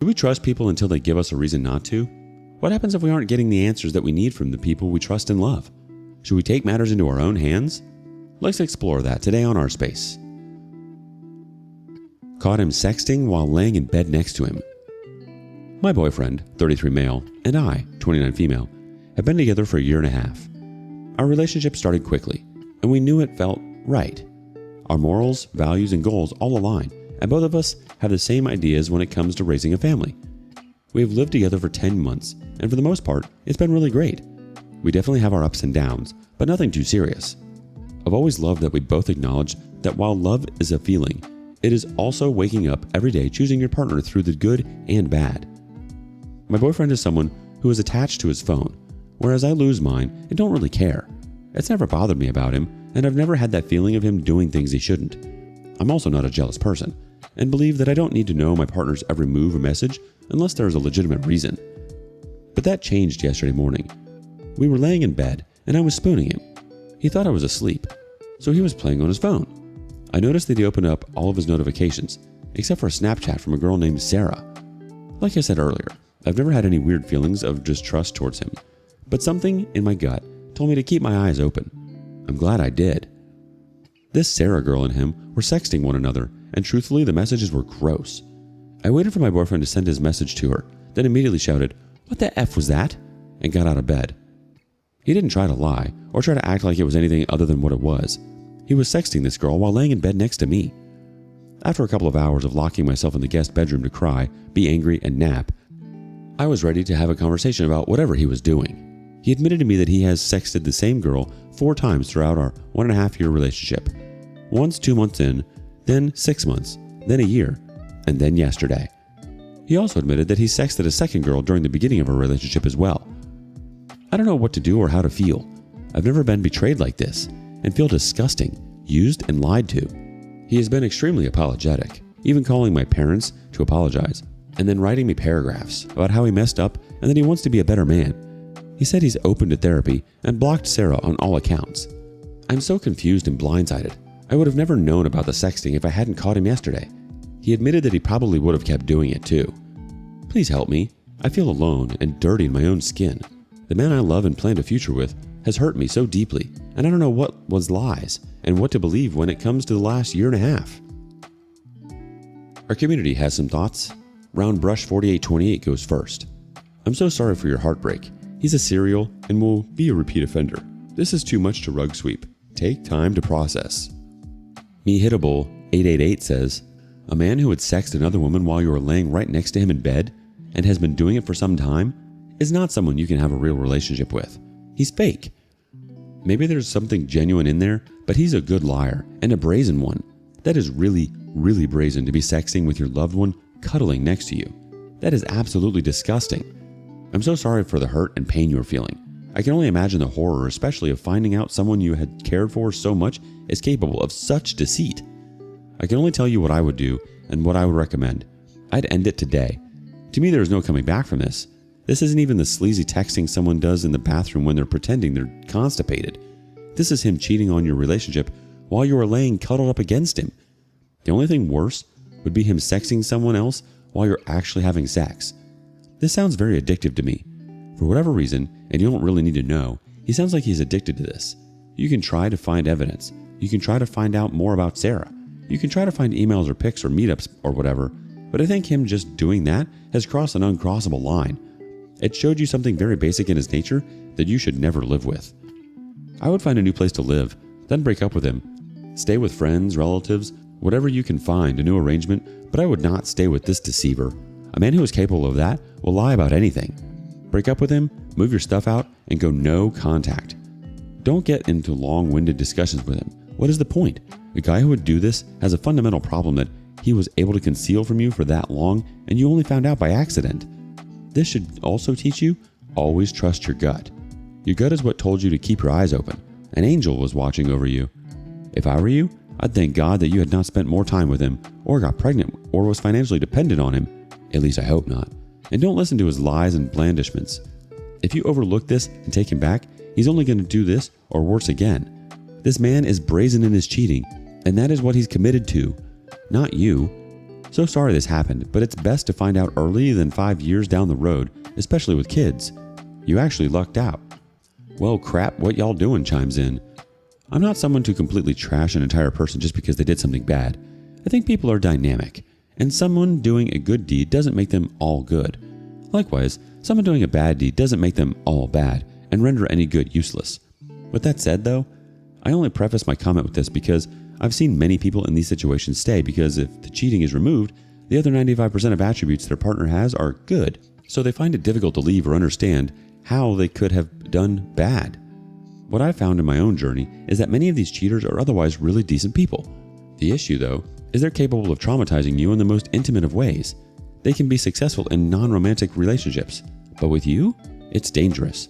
Do we trust people until they give us a reason not to? What happens if we aren't getting the answers that we need from the people we trust and love? Should we take matters into our own hands? Let's explore that today on Our Space. Caught him sexting while laying in bed next to him. My boyfriend, 33 male, and I, 29 female, have been together for a year and a half. Our relationship started quickly, and we knew it felt right. Our morals, values, and goals all align, and both of us have the same ideas when it comes to raising a family. We have lived together for 10 months, and for the most part, it's been really great. We definitely have our ups and downs, but nothing too serious. I've always loved that we both acknowledge that while love is a feeling, it is also waking up every day choosing your partner through the good and bad. My boyfriend is someone who is attached to his phone, whereas I lose mine and don't really care. It's never bothered me about him, and I've never had that feeling of him doing things he shouldn't. I'm also not a jealous person, and believe that I don't need to know my partner's every move or message unless there is a legitimate reason. But that changed yesterday morning. We were laying in bed, and I was spooning him. He thought I was asleep, so he was playing on his phone. I noticed that he opened up all of his notifications, except for a Snapchat from a girl named Sarah. Like I said earlier, I've never had any weird feelings of distrust towards him, but something in my gut told me to keep my eyes open. I'm glad I did. This Sarah girl and him were sexting one another, and truthfully, the messages were gross. I waited for my boyfriend to send his message to her, then immediately shouted, "What the F was that?" and got out of bed. He didn't try to lie or try to act like it was anything other than what it was. He was sexting this girl while laying in bed next to me. After a couple of hours of locking myself in the guest bedroom to cry, be angry, and nap, I was ready to have a conversation about whatever he was doing. He admitted to me that he has sexted the same girl 4 times throughout our 1.5-year relationship. Once 2 months in, then 6 months, then a year, and then yesterday. He also admitted that he sexted a second girl during the beginning of our relationship as well. I don't know what to do or how to feel. I've never been betrayed like this, and feel disgusting, used and lied to. He has been extremely apologetic, even calling my parents to apologize, and then writing me paragraphs about how he messed up and that he wants to be a better man. He said he's open to therapy and blocked Sarah on all accounts. I'm so confused and blindsided. I would have never known about the sexting if I hadn't caught him yesterday. He admitted that he probably would have kept doing it too. Please help me. I feel alone and dirty in my own skin. The man I love and planned a future with has hurt me so deeply, and I don't know what was lies and what to believe when it comes to the last year and a half. Our community has some thoughts. Roundbrush 4828 goes first. I'm so sorry for your heartbreak. He's a serial and will be a repeat offender. This is too much to rug sweep. Take time to process. MeHittable 888 says, a man who would sext another woman while you are laying right next to him in bed and has been doing it for some time is not someone you can have a real relationship with. He's fake. Maybe there's something genuine in there, but he's a good liar and a brazen one. That is really, really brazen to be sexting with your loved one cuddling next to you. That is absolutely disgusting. I'm so sorry for the hurt and pain you're feeling. I can only imagine the horror, especially of finding out someone you had cared for so much is capable of such deceit. I can only tell you what I would do and what I would recommend. I'd end it today. To me, there is no coming back from this. This isn't even the sleazy texting someone does in the bathroom when they're pretending they're constipated. This is him cheating on your relationship while you are laying cuddled up against him. The only thing worse would be him sexting someone else while you're actually having sex. This sounds very addictive to me. For whatever reason, and you don't really need to know, he sounds like he's addicted to this. You can try to find evidence. You can try to find out more about Sarah. You can try to find emails or pics or meetups or whatever, but I think him just doing that has crossed an uncrossable line. It showed you something very basic in his nature that you should never live with. I would find a new place to live, then break up with him. Stay with friends, relatives, whatever you can find, a new arrangement, but I would not stay with this deceiver. A man who is capable of that will lie about anything. Break up with him, move your stuff out, and go no contact. Don't get into long-winded discussions with him. What is the point? A guy who would do this has a fundamental problem that he was able to conceal from you for that long and you only found out by accident. This should also teach you, always trust your gut. Your gut is what told you to keep your eyes open. An angel was watching over you. If I were you, I'd thank God that you had not spent more time with him, or got pregnant, or was financially dependent on him. At least I hope not. And don't listen to his lies and blandishments. If you overlook this and take him back, he's only going to do this or worse again. This man is brazen in his cheating, and that is what he's committed to, not you. So sorry this happened, but it's best to find out early than 5 years down the road, especially with kids. You actually lucked out." "Well, crap, what y'all doing?" chimes in. I'm not someone to completely trash an entire person just because they did something bad. I think people are dynamic, and someone doing a good deed doesn't make them all good. Likewise, someone doing a bad deed doesn't make them all bad and render any good useless. With that said, though, I only preface my comment with this because I've seen many people in these situations stay because if the cheating is removed, the other 95% of attributes their partner has are good, so they find it difficult to leave or understand how they could have done bad. What I've found in my own journey is that many of these cheaters are otherwise really decent people. The issue, though, is they're capable of traumatizing you in the most intimate of ways. They can be successful in non-romantic relationships, but with you, it's dangerous.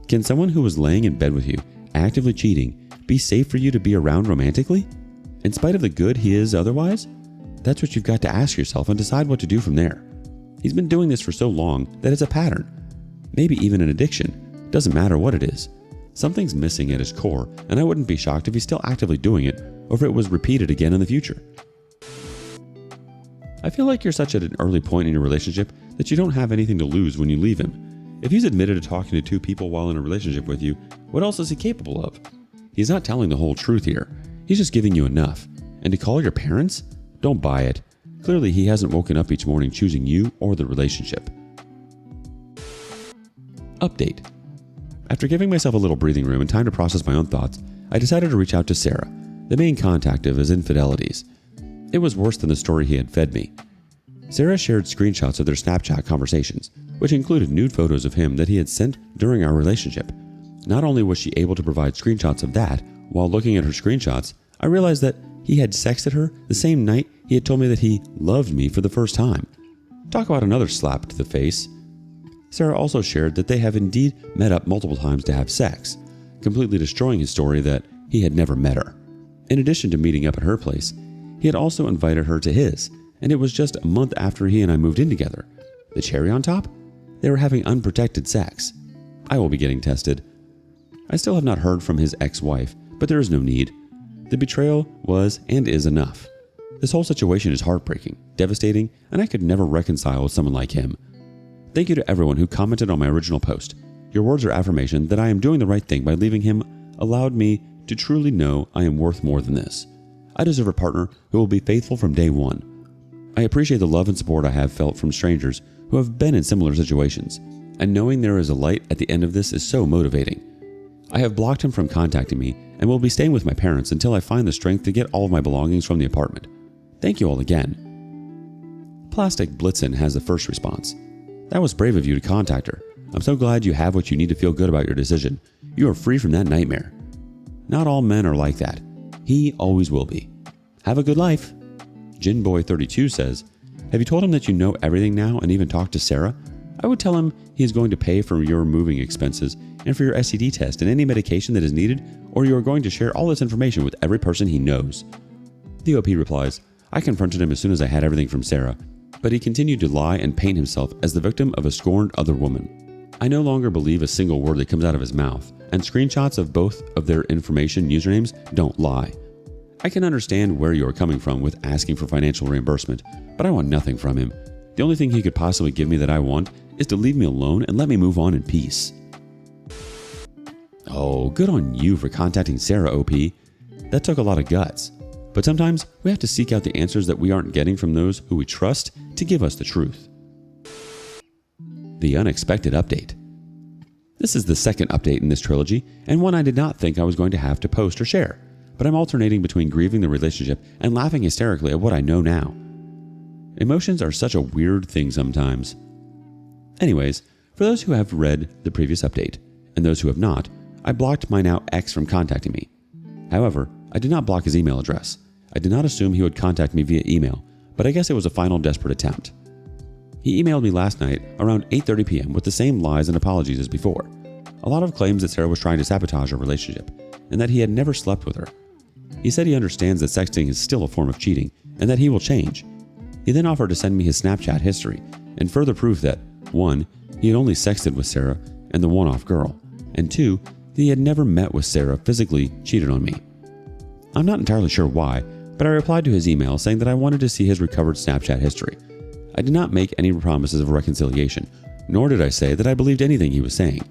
Can someone who was laying in bed with you, actively cheating, be safe for you to be around romantically? In spite of the good he is otherwise? That's what you've got to ask yourself and decide what to do from there. He's been doing this for so long that it's a pattern. Maybe even an addiction. Doesn't matter what it is. Something's missing at his core, and I wouldn't be shocked if he's still actively doing it or if it was repeated again in the future. I feel like you're such at an early point in your relationship that you don't have anything to lose when you leave him. If he's admitted to talking to two people while in a relationship with you, what else is he capable of? He's not telling the whole truth here. He's just giving you enough. And to call your parents? Don't buy it. Clearly, he hasn't woken up each morning choosing you or the relationship. Update. After giving myself a little breathing room and time to process my own thoughts, I decided to reach out to Sarah, the main contact of his infidelities. It was worse than the story he had fed me. Sarah shared screenshots of their Snapchat conversations, which included nude photos of him that he had sent during our relationship. Not only was she able to provide screenshots of that, while looking at her screenshots, I realized that he had sexted her the same night he had told me that he loved me for the first time. Talk about another slap to the face. Sarah also shared that they have indeed met up multiple times to have sex, completely destroying his story that he had never met her. In addition to meeting up at her place, he had also invited her to his, and it was just a month after he and I moved in together. The cherry on top? They were having unprotected sex. I will be getting tested. I still have not heard from his ex-wife, but there is no need. The betrayal was and is enough. This whole situation is heartbreaking, devastating, and I could never reconcile with someone like him. Thank you to everyone who commented on my original post. Your words of affirmation that I am doing the right thing by leaving him allowed me to truly know I am worth more than this. I deserve a partner who will be faithful from day one. I appreciate the love and support I have felt from strangers who have been in similar situations, and knowing there is a light at the end of this is so motivating. I have blocked him from contacting me and will be staying with my parents until I find the strength to get all of my belongings from the apartment. Thank you all again. Plastic Blitzen has the first response. That was brave of you to contact her. I'm so glad you have what you need to feel good about your decision. You are free from that nightmare. Not all men are like that. He always will be. Have a good life. Jinboy32 says, have you told him that you know everything now and even talked to Sarah? I would tell him he is going to pay for your moving expenses and for your STD test and any medication that is needed, or you are going to share all this information with every person he knows. The OP replies, I confronted him as soon as I had everything from Sarah, but he continued to lie and paint himself as the victim of a scorned other woman. I no longer believe a single word that comes out of his mouth, and screenshots of both of their information usernames don't lie. I can understand where you are coming from with asking for financial reimbursement, but I want nothing from him. The only thing he could possibly give me that I want is to leave me alone and let me move on in peace. Oh, good on you for contacting Sarah, OP. That took a lot of guts. But sometimes we have to seek out the answers that we aren't getting from those who we trust to give us the truth. The unexpected update. This is the second update in this trilogy, and one I did not think I was going to have to post or share, but I'm alternating between grieving the relationship and laughing hysterically at what I know now. Emotions are such a weird thing sometimes. Anyways, for those who have read the previous update, and those who have not, I blocked my now ex from contacting me. However, I did not block his email address. I did not assume he would contact me via email, but I guess it was a final desperate attempt. He emailed me last night around 8:30 p.m. with the same lies and apologies as before. A lot of claims that Sarah was trying to sabotage our relationship, and that he had never slept with her. He said he understands that sexting is still a form of cheating, and that he will change. He then offered to send me his Snapchat history, and further proof that 1. He had only sexted with Sarah and the one-off girl, and 2. That he had never met with Sarah, physically cheated on me. I'm not entirely sure why, but I replied to his email saying that I wanted to see his recovered Snapchat history. I did not make any promises of reconciliation, nor did I say that I believed anything he was saying.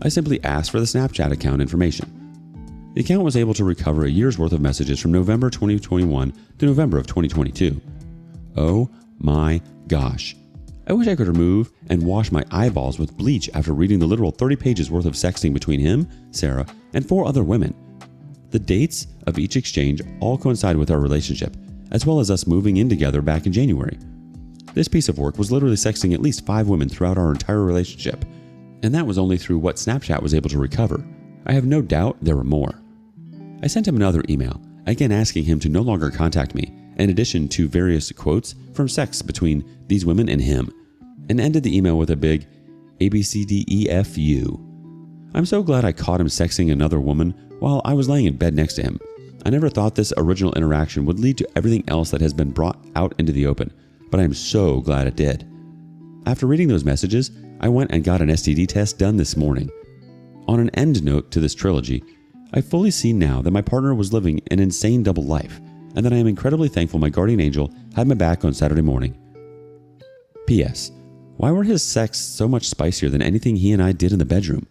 I simply asked for the Snapchat account information. The account was able to recover a year's worth of messages from November 2021 to November of 2022. Oh my gosh. I wish I could remove and wash my eyeballs with bleach after reading the literal 30 pages worth of sexting between him, Sarah, and 4 other women. The dates of each exchange all coincide with our relationship, as well as us moving in together back in January. This piece of work was literally sexting at least 5 women throughout our entire relationship, and that was only through what Snapchat was able to recover. I have no doubt there were more. I sent him another email, again asking him to no longer contact me, in addition to various quotes from sex between these women and him, and ended the email with a big ABCDEFU. I'm so glad I caught him sexting another woman while I was laying in bed next to him. I never thought this original interaction would lead to everything else that has been brought out into the open, but I am so glad it did. After reading those messages, I went and got an STD test done this morning. On an end note to this trilogy, I fully see now that my partner was living an insane double life, and that I am incredibly thankful my guardian angel had my back on Saturday morning. P.S. Why were his sex so much spicier than anything he and I did in the bedroom?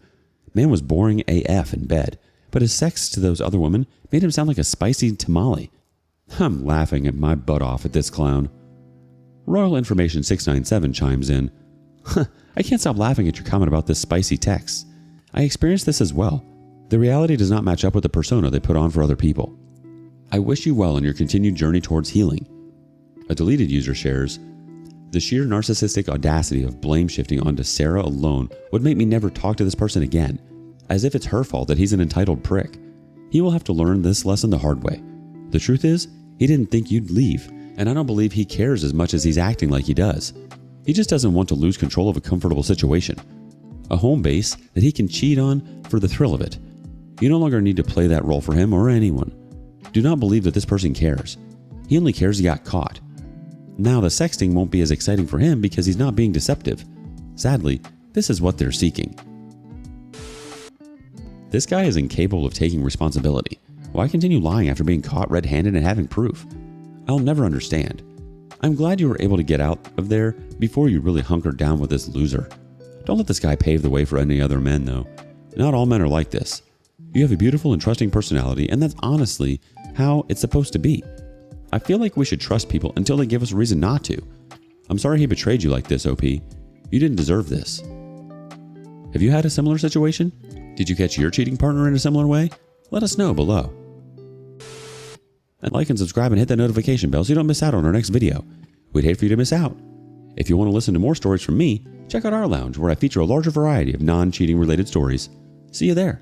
Man was boring AF in bed, but his sex to those other women made him sound like a spicy tamale. I'm laughing at my butt off at this clown. Royal Information 697 chimes in. I can't stop laughing at your comment about this spicy text. I experienced this as well. The reality does not match up with the persona they put on for other people. I wish you well in your continued journey towards healing. A deleted user shares, the sheer narcissistic audacity of blame shifting onto Sarah alone would make me never talk to this person again, as if it's her fault that he's an entitled prick. He will have to learn this lesson the hard way. The truth is, he didn't think you'd leave, and I don't believe he cares as much as he's acting like he does. He just doesn't want to lose control of a comfortable situation. A home base that he can cheat on for the thrill of it. You no longer need to play that role for him or anyone. Do not believe that this person cares. He only cares he got caught. Now the sexting won't be as exciting for him because he's not being deceptive. Sadly, this is what they're seeking. This guy is incapable of taking responsibility. Why continue lying after being caught red-handed and having proof? I'll never understand. I'm glad you were able to get out of there before you really hunkered down with this loser. Don't let this guy pave the way for any other men though. Not all men are like this. You have a beautiful and trusting personality, and that's honestly how it's supposed to be. I feel like we should trust people until they give us a reason not to. I'm sorry he betrayed you like this, OP. You didn't deserve this. Have you had a similar situation? Did you catch your cheating partner in a similar way? Let us know below. And like and subscribe and hit that notification bell so you don't miss out on our next video. We'd hate for you to miss out. If you want to listen to more stories from me, check out our lounge where I feature a larger variety of non-cheating related stories. See you there.